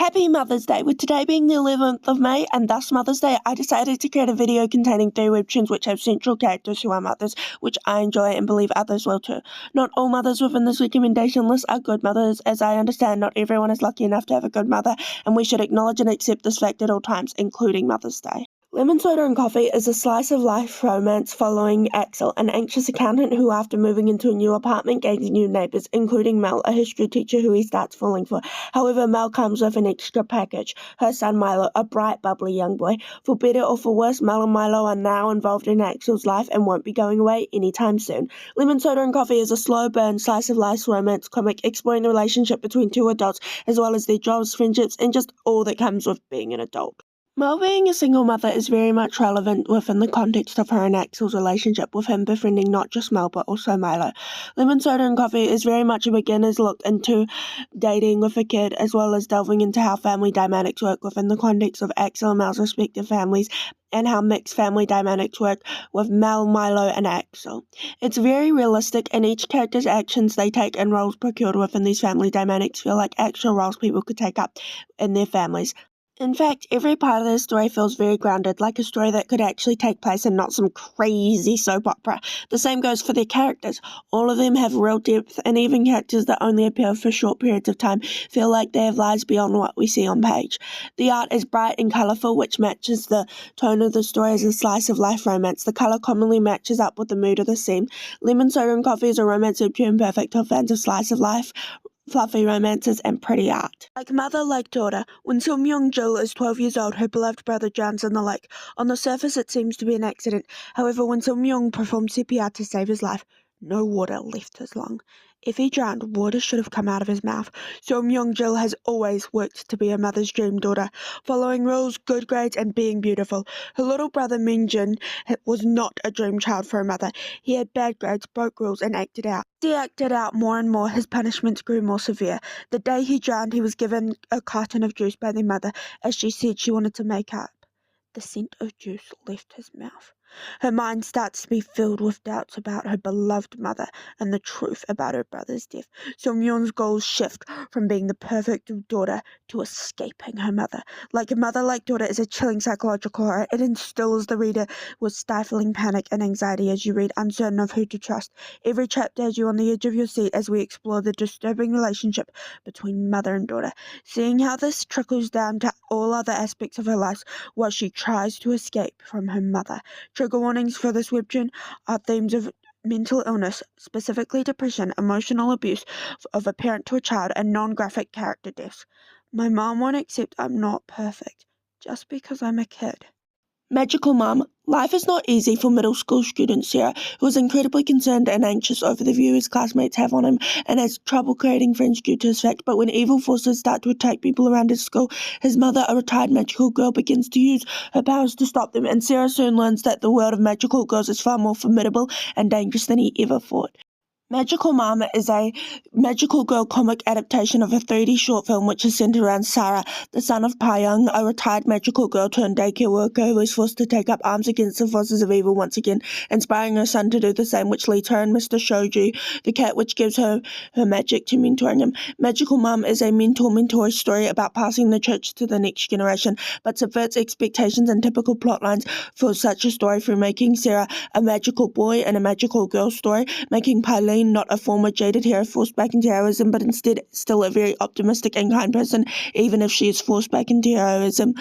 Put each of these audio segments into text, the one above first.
Happy Mother's Day! With today being the 11th of May and thus Mother's Day, I decided to create a video containing 3 webtoons which have central characters who are mothers, which I enjoy and believe others will too. Not all mothers within this recommendation list are good mothers. As I understand, not everyone is lucky enough to have a good mother, and we should acknowledge and accept this fact at all times, including Mother's Day. Lemon Soda and Coffee is a slice-of-life romance following Axel, an anxious accountant who, after moving into a new apartment, gains new neighbours, including Mel, a history teacher who he starts falling for. However, Mel comes with an extra package, her son Milo, a bright, bubbly young boy. For better or for worse, Mel and Milo are now involved in Axel's life and won't be going away anytime soon. Lemon Soda and Coffee is a slow-burn, slice-of-life romance comic exploring the relationship between two adults, as well as their jobs, friendships, and just all that comes with being an adult. Mel being a single mother is very much relevant within the context of her and Axel's relationship, with him befriending not just Mel but also Milo. Lemon Soda and Coffee is very much a beginner's look into dating with a kid, as well as delving into how family dynamics work within the context of Axel and Mel's respective families, and how mixed family dynamics work with Mel, Milo, and Axel. It's very realistic, and each character's actions they take and roles procured within these family dynamics feel like actual roles people could take up in their families. In fact, every part of this story feels very grounded, like a story that could actually take place and not some crazy soap opera. The same goes for their characters. All of them have real depth, and even characters that only appear for short periods of time feel like they have lives beyond what we see on page. The art is bright and colourful, which matches the tone of the story as a slice-of-life romance. The colour commonly matches up with the mood of the scene. Lemon Soda and Coffee is a romance webtoon perfect for fans of slice-of-life, fluffy romances, and pretty art. Like mother, like daughter. When Seung Jill is 12 years old, her beloved brother drowns in the lake. On the surface, it seems to be an accident. However, when Seung performs CPR to save his life, no water left his lung. If he drowned, water should have come out of his mouth. Seung Jill has always worked to be her mother's dream daughter, following rules, good grades, and being beautiful. Her little brother Minjin was not a dream child for her mother. He had bad grades, broke rules, and acted out. As he acted out more and more, his punishments grew more severe. The day he drowned, he was given a carton of juice by their mother, as she said she wanted to make up. The scent of juice left his mouth. Her mind starts to be filled with doubts about her beloved mother and the truth about her brother's death. Seung-yoon's goals shift from being the perfect daughter to escaping her mother. Like a mother, like daughter is a chilling psychological horror. It instills the reader with stifling panic and anxiety as you read, uncertain of who to trust. Every chapter has you on the edge of your seat as we explore the disturbing relationship between mother and daughter, seeing how this trickles down to all other aspects of her life while she tries to escape from her mother. Trigger warnings for this webtoon are themes of mental illness, specifically depression, emotional abuse of a parent to a child, and non-graphic character deaths. My mom won't accept I'm not perfect just because I'm a kid. Magical Mum. Life is not easy for middle school student Sarah, who is incredibly concerned and anxious over the view his classmates have on him and has trouble creating friends due to his fact. But when evil forces start to attack people around his school, his mother, a retired magical girl, begins to use her powers to stop them, and Sarah soon learns that the world of magical girls is far more formidable and dangerous than he ever thought. Magical Mom is a magical girl comic adaptation of a 3D short film which is centered around Sarah, the son of Pyong, a retired magical girl turned daycare worker who is forced to take up arms against the forces of evil once again, inspiring her son to do the same, which leads her and Mr. Shoji, the cat, which gives her magic, to mentoring him. Magical Mom is a mentor story about passing the church to the next generation, but subverts expectations and typical plot lines for such a story through making Sarah a magical boy and a magical girl story, making Pylene not a former jaded hero forced back into heroism, but instead still a very optimistic and kind person, even if she is forced back into heroism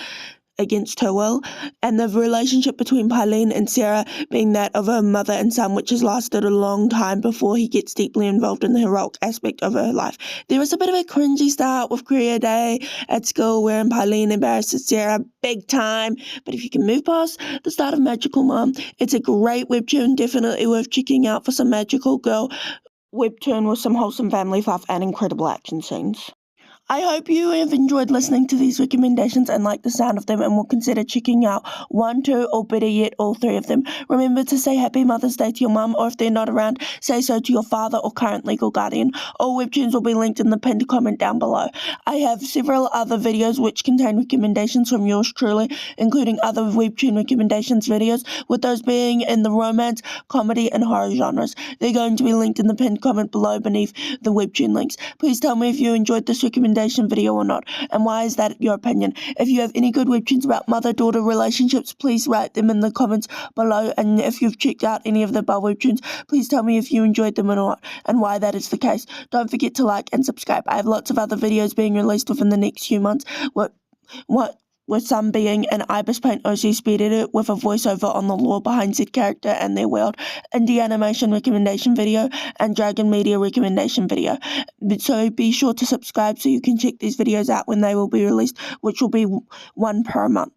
against her will, and the relationship between Pylene and Sarah being that of a mother and son, which has lasted a long time before he gets deeply involved in the heroic aspect of her life. There is a bit of a cringy start with career day at school wherein Pylene embarrasses Sarah big time, but if you can move past the start of Magical Mom, it's a great webtoon, definitely worth checking out for some magical girl webtoon with some wholesome family fluff and incredible action scenes. I hope you have enjoyed listening to these recommendations and like the sound of them and will consider checking out 1, 2, or better yet, all 3 of them. Remember to say Happy Mother's Day to your mum, or if they're not around, say so to your father or current legal guardian. All webtoons will be linked in the pinned comment down below. I have several other videos which contain recommendations from yours truly, including other webtoon recommendations videos, with those being in the romance, comedy, and horror genres. They're going to be linked in the pinned comment below beneath the webtoon links. Please tell me if you enjoyed this recommendation recommendation video or not, and why is that your opinion? If you have any good webtoons about mother-daughter relationships, please write them in the comments below, and if you've checked out any of the above webtoons, please tell me if you enjoyed them or not, and why that is the case. Don't forget to like and subscribe. I have lots of other videos being released within the next few months, with some being an Ibis Paint OC speed edit with a voiceover on the lore behind said character and their world, indie animation recommendation video, and Dragon Media recommendation video. So be sure to subscribe so you can check these videos out when they will be released, which will be one per month.